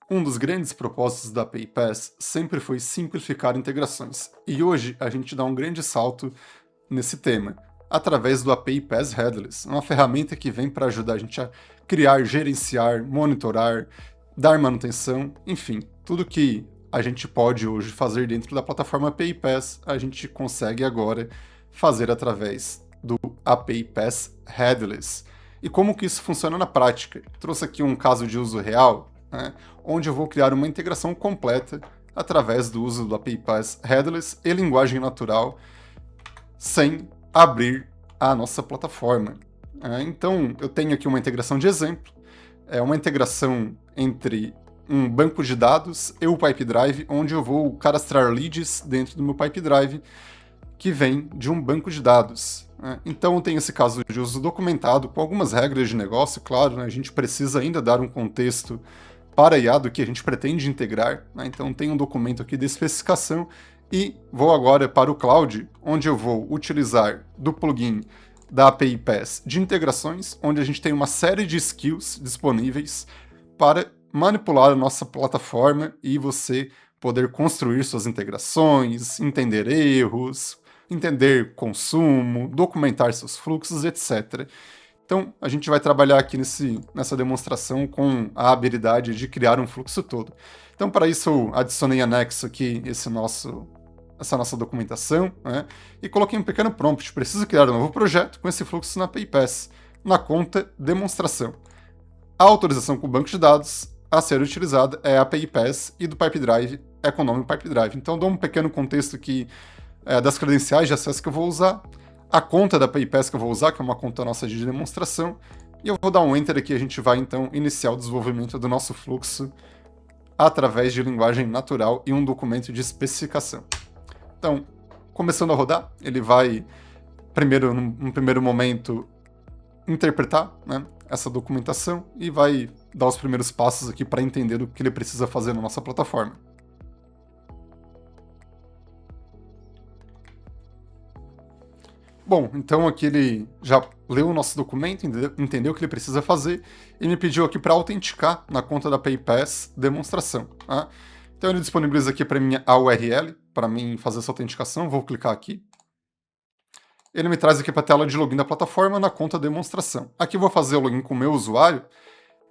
Um dos grandes propósitos da API Pass sempre foi simplificar integrações, e hoje a gente dá um grande salto nesse tema, através do API Pass Headless, uma ferramenta que vem para ajudar a gente a criar, gerenciar, monitorar, dar manutenção, enfim, tudo que a gente pode hoje fazer dentro da plataforma API Pass, a gente consegue agora fazer através do API Pass Headless. E como que isso funciona na prática? Trouxe aqui um caso de uso real, né, onde eu vou criar uma integração completa através do uso do API Pass Headless e linguagem natural, sem abrir a nossa plataforma. Então, eu tenho aqui uma integração de exemplo, é uma integração entre um banco de dados e o Pipedrive, onde eu vou cadastrar leads dentro do meu Pipedrive, que vem de um banco de dados. Então, tem esse caso de uso documentado, com algumas regras de negócio, claro, a gente precisa ainda dar um contexto para a IA do que a gente pretende integrar, então tem um documento aqui de especificação, e vou agora para o Cloud, onde eu vou utilizar do plugin da API Pass de integrações, onde a gente tem uma série de skills disponíveis para manipular a nossa plataforma e você poder construir suas integrações, entender erros, entender consumo, documentar seus fluxos, etc. Então, a gente vai trabalhar aqui nessa demonstração com a habilidade de criar um fluxo todo. Então, para isso, eu adicionei anexo aqui essa nossa documentação, né, e coloquei um pequeno prompt. Preciso criar um novo projeto com esse fluxo na API Pass, na conta demonstração. A autorização com o banco de dados a ser utilizada é a API Pass e do Pipedrive é com o nome Pipedrive. Então, dou um pequeno contexto aqui das credenciais de acesso que eu vou usar, a conta da API Pass que eu vou usar, que é uma conta nossa de demonstração, e eu vou dar um Enter aqui e a gente vai então iniciar o desenvolvimento do nosso fluxo através de linguagem natural e um documento de especificação. Então, começando a rodar, ele vai, num primeiro momento, interpretar, né, essa documentação e vai dar os primeiros passos aqui para entender o que ele precisa fazer na nossa plataforma. Bom, então aqui ele já leu o nosso documento, entendeu o que ele precisa fazer e me pediu aqui para autenticar na conta da API Pass demonstração. Tá? Então ele disponibiliza aqui para mim a URL, para mim fazer essa autenticação, vou clicar aqui. Ele me traz aqui para a tela de login da plataforma na conta demonstração. Aqui eu vou fazer o login com o meu usuário,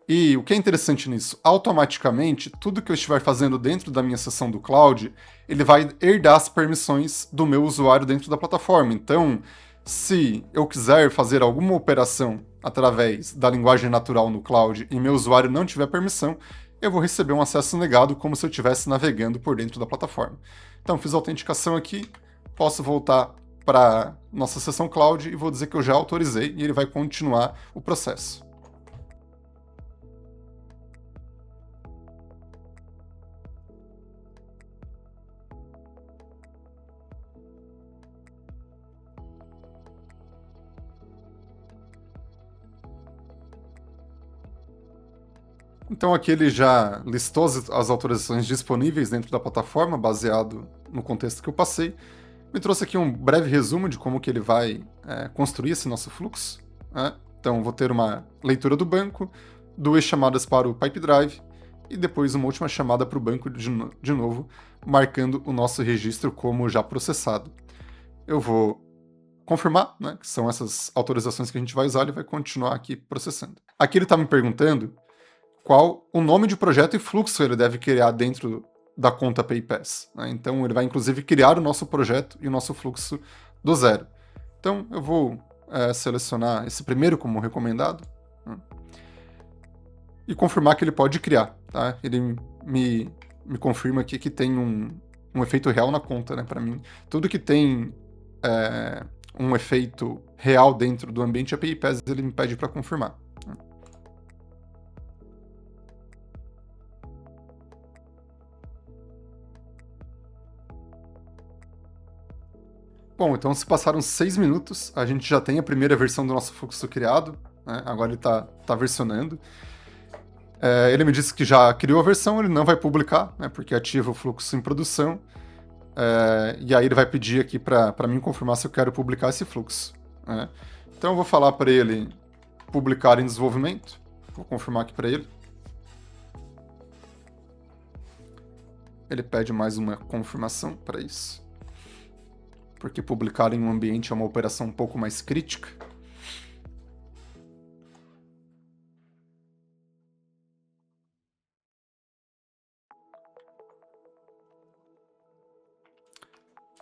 e o que é interessante nisso, automaticamente, tudo que eu estiver fazendo dentro da minha sessão do Cloud, ele vai herdar as permissões do meu usuário dentro da plataforma. Então, se eu quiser fazer alguma operação através da linguagem natural no Cloud e meu usuário não tiver permissão, eu vou receber um acesso negado como se eu estivesse navegando por dentro da plataforma. Então, fiz a autenticação aqui, posso voltar para nossa sessão Cloud e vou dizer que eu já autorizei e ele vai continuar o processo. Então aqui ele já listou as autorizações disponíveis dentro da plataforma, baseado no contexto que eu passei. Me trouxe aqui um breve resumo de como que ele vai construir esse nosso fluxo. Né? Então vou ter uma leitura do banco, duas chamadas para o Pipedrive e depois uma última chamada para o banco de novo, marcando o nosso registro como já processado. Eu vou confirmar, né, que são essas autorizações que a gente vai usar, ele vai continuar aqui processando. Aqui ele está me perguntando qual o nome de projeto e fluxo ele deve criar dentro da conta API Pass. Né? Então ele vai inclusive criar o nosso projeto e o nosso fluxo do zero. Então eu vou selecionar esse primeiro como recomendado, né? E confirmar que ele pode criar. Tá? Ele me confirma aqui que tem um efeito real na conta, né, para mim. Tudo que tem um efeito real dentro do ambiente API Pass, ele me pede para confirmar. Né? Bom, então se passaram 6 minutos, a gente já tem a primeira versão do nosso fluxo criado, né? Agora ele está versionando. Ele me disse que já criou a versão, ele não vai publicar, né, porque ativa o fluxo em produção. E aí ele vai pedir aqui para mim confirmar se eu quero publicar esse fluxo. Né? Então eu vou falar para ele publicar em desenvolvimento, vou confirmar aqui para ele. ele pede mais uma confirmação para isso, porque publicar em um ambiente é uma operação um pouco mais crítica.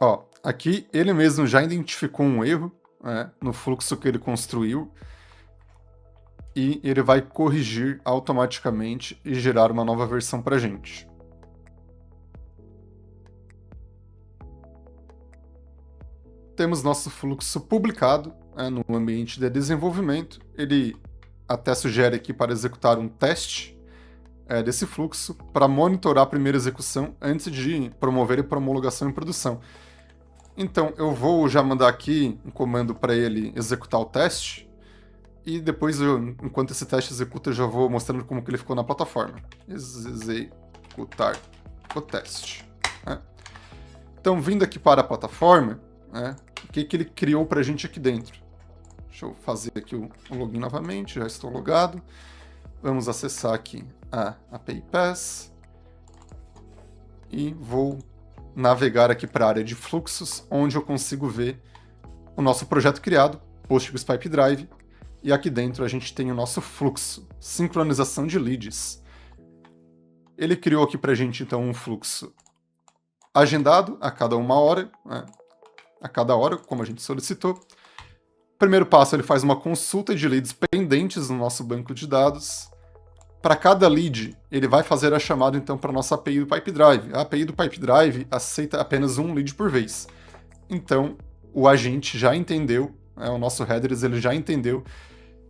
Ó, aqui ele mesmo já identificou um erro, né, no fluxo que ele construiu, e ele vai corrigir automaticamente e gerar uma nova versão para a gente. Temos nosso fluxo publicado, né, no ambiente de desenvolvimento. Ele até sugere aqui para executar um teste desse fluxo para monitorar a primeira execução antes de promover a promulgação em produção. Então, eu vou já mandar aqui um comando para ele executar o teste, e depois, enquanto esse teste executa, eu já vou mostrando como que ele ficou na plataforma. Executar o teste. Né? Então, vindo aqui para a plataforma, né, o que ele criou para a gente aqui dentro? Deixa eu fazer aqui o login novamente, já estou logado. Vamos acessar aqui a API Pass e vou navegar aqui para a área de fluxos, onde eu consigo ver o nosso projeto criado, Postgres Pipe Drive, e aqui dentro a gente tem o nosso fluxo, sincronização de leads. Ele criou aqui para a gente, então, um fluxo agendado a cada 1 hora, né? A cada hora, como a gente solicitou. Primeiro passo, ele faz uma consulta de leads pendentes no nosso banco de dados. Para cada lead, ele vai fazer a chamada, então, para a nossa API do Pipe Drive. A API do Pipe Drive aceita apenas um lead por vez. Então, o agente já entendeu, né, o nosso headers ele já entendeu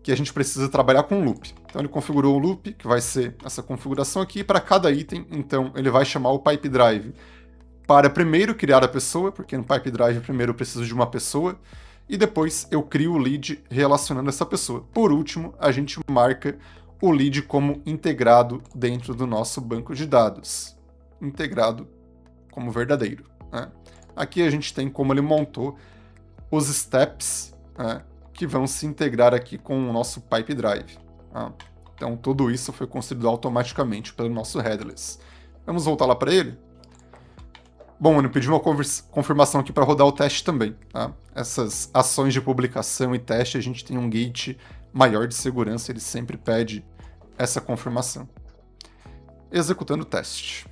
que a gente precisa trabalhar com loop. Então, ele configurou o loop, que vai ser essa configuração aqui. Para cada item, então, ele vai chamar o Pipe Drive para primeiro criar a pessoa, porque no Pipe Drive primeiro eu preciso de uma pessoa, e depois eu crio o lead relacionando essa pessoa. Por último, a gente marca o lead como integrado dentro do nosso banco de dados. Integrado como verdadeiro. Né? Aqui a gente tem como ele montou os steps, né, que vão se integrar aqui com o nosso Pipe Drive. Tá? Então tudo isso foi construído automaticamente pelo nosso headless. Vamos voltar lá para ele? Bom, ele pediu uma confirmação aqui para rodar o teste também. Tá? Essas ações de publicação e teste, a gente tem um gate maior de segurança, ele sempre pede essa confirmação. Executando o teste.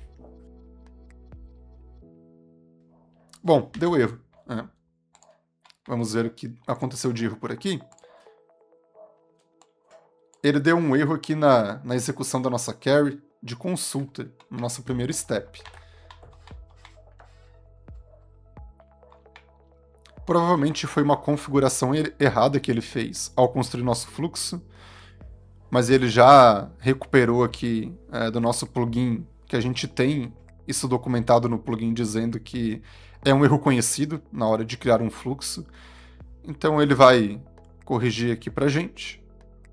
Bom, deu erro. Né? Vamos ver o que aconteceu de erro por aqui. Ele deu um erro aqui na execução da nossa carry de consulta, no nosso primeiro step. Provavelmente foi uma configuração errada que ele fez ao construir nosso fluxo, mas ele já recuperou aqui do nosso plugin, que a gente tem isso documentado no plugin dizendo que é um erro conhecido na hora de criar um fluxo. Então ele vai corrigir aqui para a gente,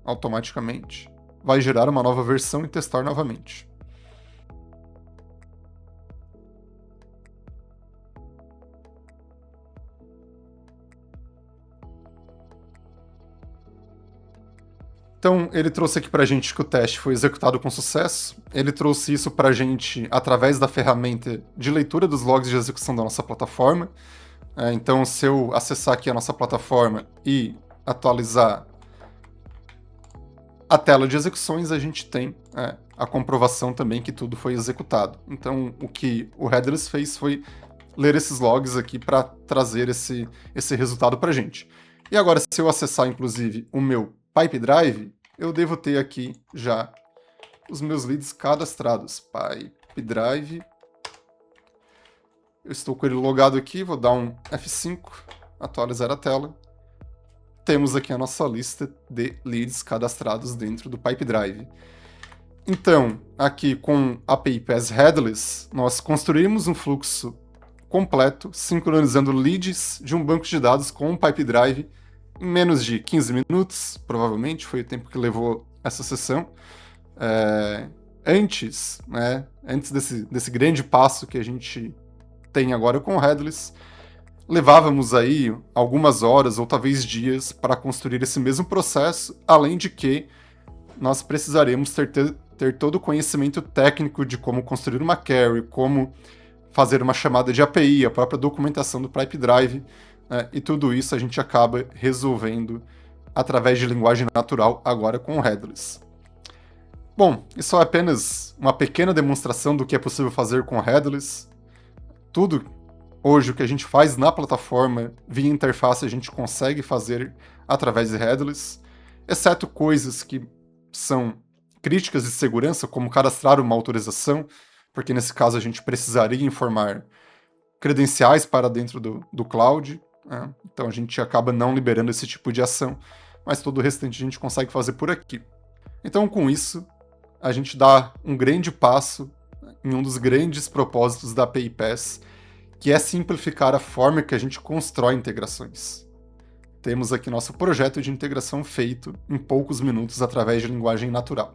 automaticamente, vai gerar uma nova versão e testar novamente. Então, ele trouxe aqui para a gente que o teste foi executado com sucesso. Ele trouxe isso para a gente através da ferramenta de leitura dos logs de execução da nossa plataforma. Então, se eu acessar aqui a nossa plataforma e atualizar a tela de execuções, a gente tem a comprovação também que tudo foi executado. Então, o que o headless fez foi ler esses logs aqui para trazer esse resultado para a gente. E agora, se eu acessar, inclusive, o meu Pipe Drive, eu devo ter aqui já os meus leads cadastrados. Pipe Drive. Eu estou com ele logado aqui, vou dar um F5, atualizar a tela. Temos aqui a nossa lista de leads cadastrados dentro do Pipe Drive. Então, aqui com API Pass Headless, nós construímos um fluxo completo, sincronizando leads de um banco de dados com um Pipe Drive em menos de 15 minutos, provavelmente, foi o tempo que levou essa sessão. Antes desse grande passo que a gente tem agora com o Headless, levávamos aí algumas horas ou talvez dias para construir esse mesmo processo, além de que nós precisaremos ter todo o conhecimento técnico de como construir uma query, como fazer uma chamada de API, a própria documentação do Pipedrive, né? E tudo isso a gente acaba resolvendo através de linguagem natural agora com o Headless. Bom, isso é apenas uma pequena demonstração do que é possível fazer com o Headless. Tudo hoje o que a gente faz na plataforma via interface a gente consegue fazer através de Headless, exceto coisas que são críticas de segurança, como cadastrar uma autorização, porque nesse caso a gente precisaria informar credenciais para dentro do cloud, né? Então a gente acaba não liberando esse tipo de ação, mas todo o restante a gente consegue fazer por aqui. Então com isso, a gente dá um grande passo em um dos grandes propósitos da API PaaS, que é simplificar a forma que a gente constrói integrações. Temos aqui nosso projeto de integração feito em poucos minutos através de linguagem natural.